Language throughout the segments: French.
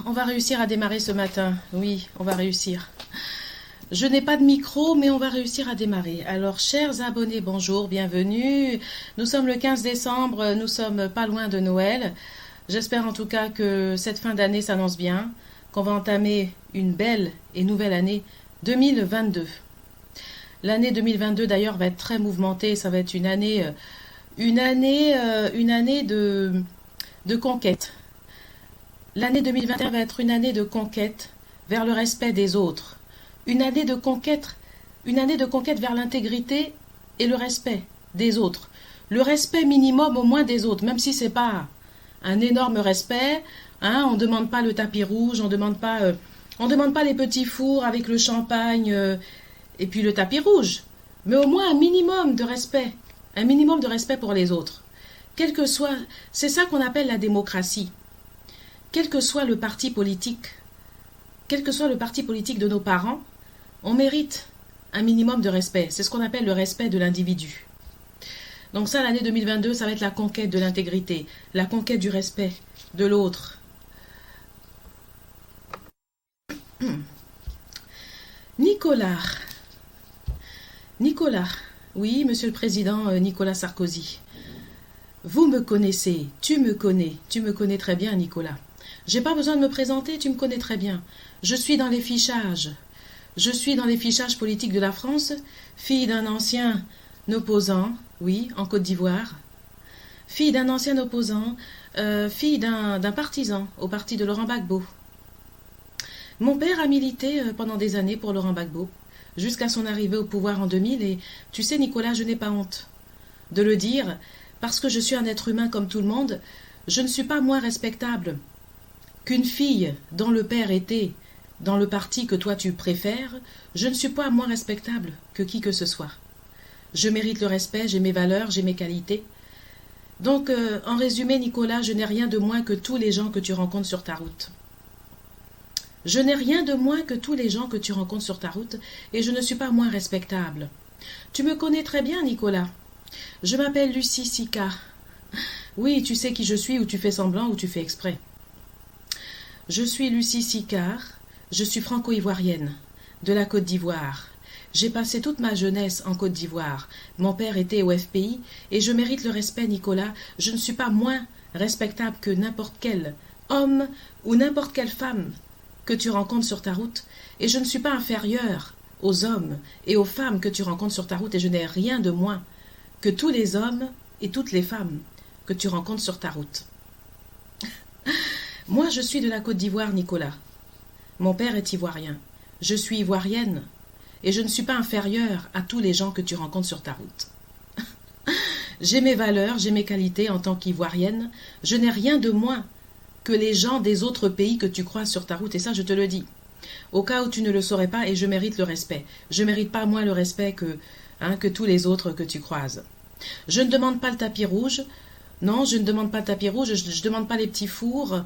On va réussir à démarrer ce matin. Oui, on va réussir. Je n'ai pas de micro, mais on va réussir à démarrer. Alors, chers abonnés, bonjour, bienvenue. Nous sommes le 15 décembre, nous sommes pas loin de Noël. J'espère en tout cas que cette fin d'année s'annonce bien, qu'on va entamer une belle et nouvelle année 2022. L'année 2022 d'ailleurs va être très mouvementée, ça va être une année de conquête. L'année 2021 va être une année de conquête vers le respect des autres. Une année de conquête vers l'intégrité et le respect des autres. Le respect minimum au moins des autres, même si c'est pas un énorme respect. On ne demande pas le tapis rouge, on ne demande pas les petits fours avec le champagne et puis le tapis rouge. Mais au moins un minimum de respect pour les autres. C'est ça qu'on appelle la démocratie. Quel que soit le parti politique de nos parents, on mérite un minimum de respect. C'est ce qu'on appelle le respect de l'individu. Donc ça, l'année 2022, ça va être la conquête de l'intégrité, la conquête du respect de l'autre. Nicolas, oui, monsieur le président Nicolas Sarkozy, vous me connaissez, tu me connais très bien, Nicolas. J'ai pas besoin de me présenter, tu me connais très bien. Je suis dans les fichages politiques de la France, fille d'un ancien opposant, oui, en Côte d'Ivoire, fille d'un ancien opposant, fille d'un partisan au parti de Laurent Gbagbo. Mon père a milité pendant des années pour Laurent Gbagbo, jusqu'à son arrivée au pouvoir en 2000, et tu sais, Nicolas, je n'ai pas honte de le dire, parce que je suis un être humain comme tout le monde. Je ne suis pas moins respectable qu'une fille dont le père était dans le parti que toi tu préfères. Je ne suis pas moins respectable que qui que ce soit. Je mérite le respect, j'ai mes valeurs, j'ai mes qualités. Donc, en résumé, Nicolas, je n'ai rien de moins que tous les gens que tu rencontres sur ta route. Je n'ai rien de moins que tous les gens que tu rencontres sur ta route, et je ne suis pas moins respectable. Tu me connais très bien, Nicolas. Je m'appelle Lucie Sika. Oui, tu sais qui je suis, ou tu fais semblant, ou tu fais exprès. Je suis Lucie Sicard, je suis franco-ivoirienne, de la Côte d'Ivoire. J'ai passé toute ma jeunesse en Côte d'Ivoire. Mon père était au FPI, et je mérite le respect, Nicolas. Je ne suis pas moins respectable que n'importe quel homme ou n'importe quelle femme que tu rencontres sur ta route, et je ne suis pas inférieure aux hommes et aux femmes que tu rencontres sur ta route, et je n'ai rien de moins que tous les hommes et toutes les femmes que tu rencontres sur ta route. Moi, je suis de la Côte d'Ivoire, Nicolas. Mon père est ivoirien. Je suis ivoirienne, et je ne suis pas inférieure à tous les gens que tu rencontres sur ta route. J'ai mes valeurs, j'ai mes qualités en tant qu'ivoirienne. Je n'ai rien de moins que les gens des autres pays que tu croises sur ta route, et ça, je te le dis. Au cas où tu ne le saurais pas, et je mérite le respect. Je ne mérite pas moins le respect que tous les autres que tu croises. Je ne demande pas le tapis rouge. Non, je ne demande pas le tapis rouge, je ne demande pas les petits fours.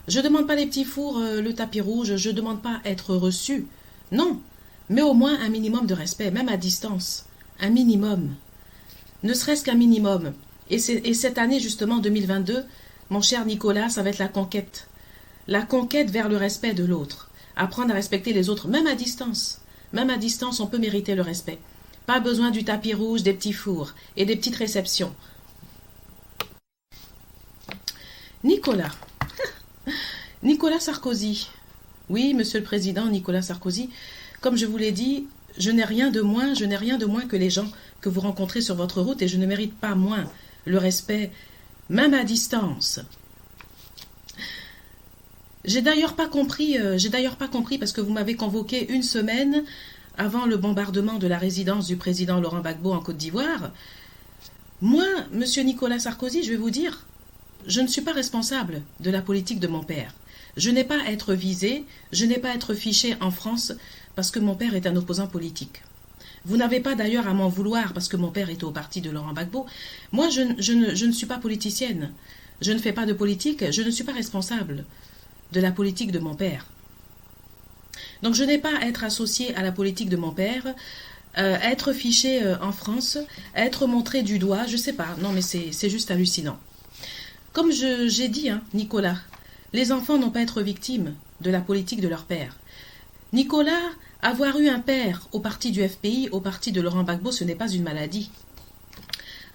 Je ne demande pas les petits fours, le tapis rouge, je ne demande pas être reçu. Non, mais au moins un minimum de respect, même à distance. Un minimum. Ne serait-ce qu'un minimum. Et cette année, justement, 2022, mon cher Nicolas, ça va être la conquête. La conquête vers le respect de l'autre. Apprendre à respecter les autres, même à distance. Même à distance, on peut mériter le respect. Pas besoin du tapis rouge, des petits fours et des petites réceptions. Nicolas Sarkozy. Oui, monsieur le président Nicolas Sarkozy, comme je vous l'ai dit, je n'ai rien de moins que les gens que vous rencontrez sur votre route, et je ne mérite pas moins le respect, même à distance. J'ai d'ailleurs pas compris parce que vous m'avez convoqué une semaine avant le bombardement de la résidence du président Laurent Gbagbo en Côte d'Ivoire. Moi, monsieur Nicolas Sarkozy, je vais vous dire, je ne suis pas responsable de la politique de mon père. Je n'ai pas à être visé, je n'ai pas à être fiché en France parce que mon père est un opposant politique. Vous n'avez pas d'ailleurs à m'en vouloir parce que mon père était au parti de Laurent Gbagbo. Moi, je ne suis pas politicienne. Je ne fais pas de politique, je ne suis pas responsable de la politique de mon père. Donc je n'ai pas à être associée à la politique de mon père, à être fiché en France, à être montré du doigt, je sais pas. Non mais c'est juste hallucinant. Comme j'ai dit, hein, Nicolas, Les enfants n'ont pas à être victimes de la politique de leur père. Nicolas, avoir eu un père au parti du FPI, au parti de Laurent Gbagbo, ce n'est pas une maladie.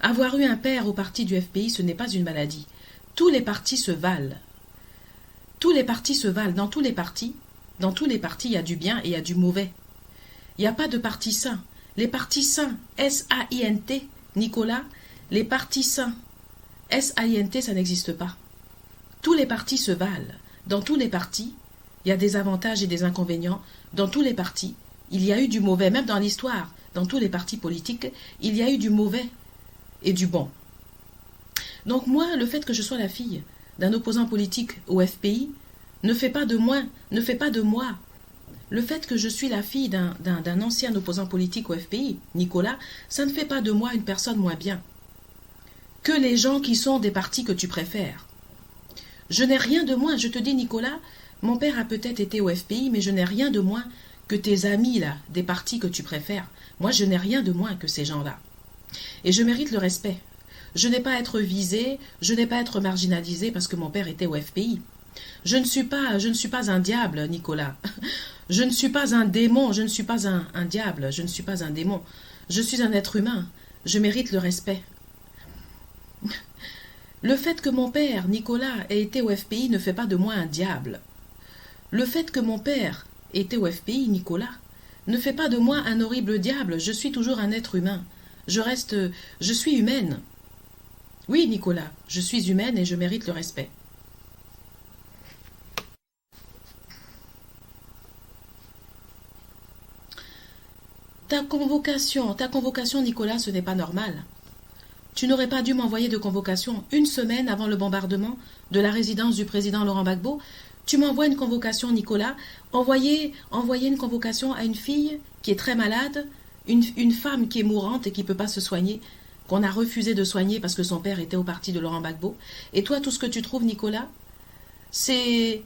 Avoir eu un père au parti du FPI, ce n'est pas une maladie. Tous les partis se valent. Tous les partis se valent. Dans tous les partis, il y a du bien et il y a du mauvais. Il n'y a pas de parti sain. Les partis sains, S-A-I-N-T, Nicolas, les partis sains, S-A-I-N-T, ça n'existe pas. Tous les partis se valent. Dans tous les partis, il y a des avantages et des inconvénients. Dans tous les partis, il y a eu du mauvais. Même dans l'histoire, dans tous les partis politiques, il y a eu du mauvais et du bon. Donc moi, le fait que je sois la fille d'un opposant politique au FPI ne fait pas de moi. Le fait que je suis la fille d'un ancien opposant politique au FPI, Nicolas, ça ne fait pas de moi une personne moins bien que les gens qui sont des partis que tu préfères. Je n'ai rien de moins. Je te dis, Nicolas, mon père a peut-être été au FPI, mais je n'ai rien de moins que tes amis, là, des partis que tu préfères. Moi, je n'ai rien de moins que ces gens-là. Et je mérite le respect. Je n'ai pas à être visée, je n'ai pas à être marginalisée parce que mon père était au FPI. Je ne suis pas un diable, Nicolas. Je ne suis pas un démon, je ne suis pas un diable, je ne suis pas un démon. Je suis un être humain. Je mérite le respect. Le fait que mon père, Nicolas, ait été au FPI ne fait pas de moi un diable. Le fait que mon père ait été au FPI, Nicolas, ne fait pas de moi un horrible diable. Je suis toujours un être humain. Je suis humaine. Oui, Nicolas, je suis humaine et je mérite le respect. Ta convocation, Nicolas, ce n'est pas normal. Tu n'aurais pas dû m'envoyer de convocation une semaine avant le bombardement de la résidence du président Laurent Gbagbo. Tu m'envoies une convocation, Nicolas. Envoyer une convocation à une fille qui est très malade, une femme qui est mourante et qui ne peut pas se soigner, qu'on a refusé de soigner parce que son père était au parti de Laurent Gbagbo. Et toi, tout ce que tu trouves, Nicolas, c'est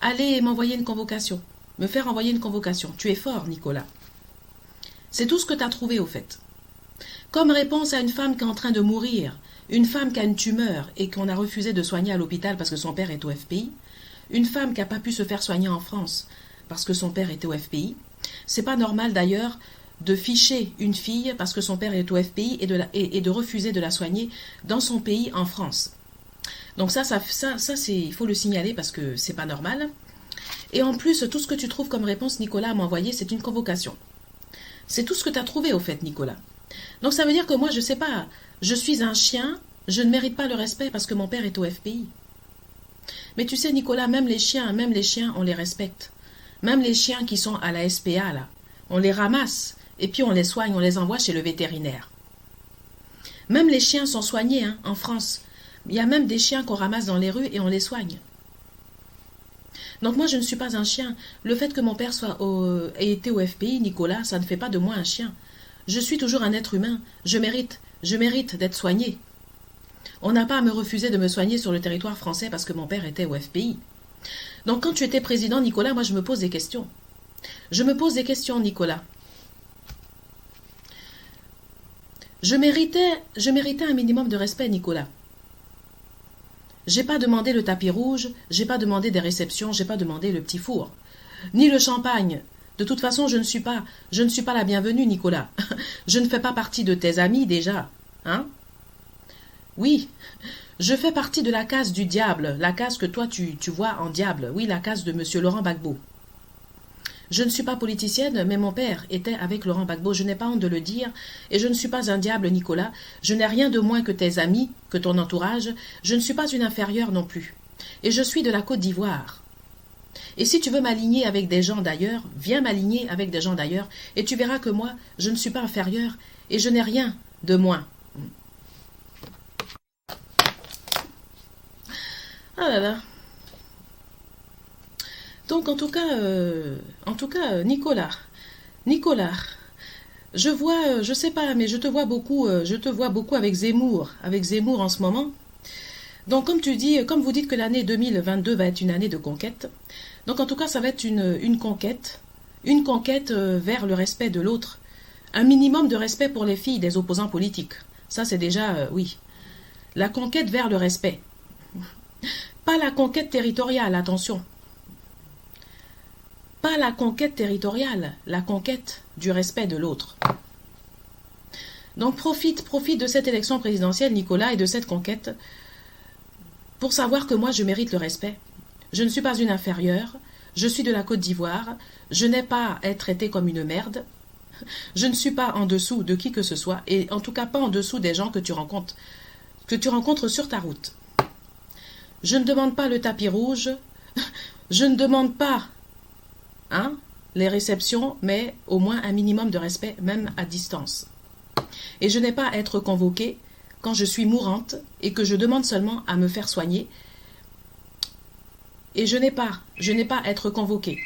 aller m'envoyer une convocation, me faire envoyer une convocation. Tu es fort, Nicolas. C'est tout ce que tu as trouvé, au fait. Comme réponse à une femme qui est en train de mourir, une femme qui a une tumeur et qu'on a refusé de soigner à l'hôpital parce que son père est au FPI, une femme qui n'a pas pu se faire soigner en France parce que son père était au FPI, c'est pas normal d'ailleurs de ficher une fille parce que son père est au FPI et de refuser de la soigner dans son pays en France. Donc ça il faut le signaler parce que c'est pas normal. Et en plus, tout ce que tu trouves comme réponse, Nicolas, à m'envoyer, c'est une convocation. C'est tout ce que tu as trouvé, au fait, Nicolas. Donc ça veut dire que moi, je sais pas, je suis un chien, je ne mérite pas le respect parce que mon père est au FPI. Mais tu sais, Nicolas, même les chiens, on les respecte. Même les chiens qui sont à la SPA, là, on les ramasse et puis on les soigne, on les envoie chez le vétérinaire. Même les chiens sont soignés, hein, en France. Il y a même des chiens qu'on ramasse dans les rues et on les soigne. Donc moi, je ne suis pas un chien. Le fait que mon père ait été au FPI, Nicolas, ça ne fait pas de moi un chien. Je suis toujours un être humain. Je mérite d'être soigné. On n'a pas à me refuser de me soigner sur le territoire français parce que mon père était au FPI. Donc quand tu étais président, Nicolas, moi je me pose des questions. Je me pose des questions, Nicolas. Je méritais un minimum de respect, Nicolas. J'ai pas demandé le tapis rouge, j'ai pas demandé des réceptions, j'ai pas demandé le petit four, ni le champagne. De toute façon, je ne suis pas la bienvenue, Nicolas. Je ne fais pas partie de tes amis déjà, hein? Oui, je fais partie de la case du diable, la case que toi tu vois en diable. Oui, la case de monsieur Laurent Gbagbo. Je ne suis pas politicienne, mais mon père était avec Laurent Gbagbo. Je n'ai pas honte de le dire. Et je ne suis pas un diable, Nicolas. Je n'ai rien de moins que tes amis, que ton entourage. Je ne suis pas une inférieure non plus. Et je suis de la Côte d'Ivoire. Et si tu veux m'aligner avec des gens d'ailleurs, viens m'aligner avec des gens d'ailleurs. Et tu verras que moi, je ne suis pas inférieure. Et je n'ai rien de moins. Ah là là. Donc en tout cas, Nicolas, je vois, je sais pas, mais je te vois beaucoup avec Zemmour en ce moment. Donc comme vous dites que l'année 2022 va être une année de conquête, donc en tout cas ça va être une conquête vers le respect de l'autre, un minimum de respect pour les filles des opposants politiques. Ça c'est déjà, oui, la conquête vers le respect. Pas la conquête territoriale, attention. Pas la conquête territoriale, la conquête du respect de l'autre. Donc profite de cette élection présidentielle, Nicolas, et de cette conquête pour savoir que moi, je mérite le respect. Je ne suis pas une inférieure, je suis de la Côte d'Ivoire, je n'ai pas à être traitée comme une merde, je ne suis pas en dessous de qui que ce soit, et en tout cas pas en dessous des gens que tu rencontres sur ta route. Je ne demande pas le tapis rouge, je ne demande pas les réceptions, mais au moins un minimum de respect, même à distance. Et je n'ai pas à être convoquée quand je suis mourante et que je demande seulement à me faire soigner. Et je n'ai pas à être convoquée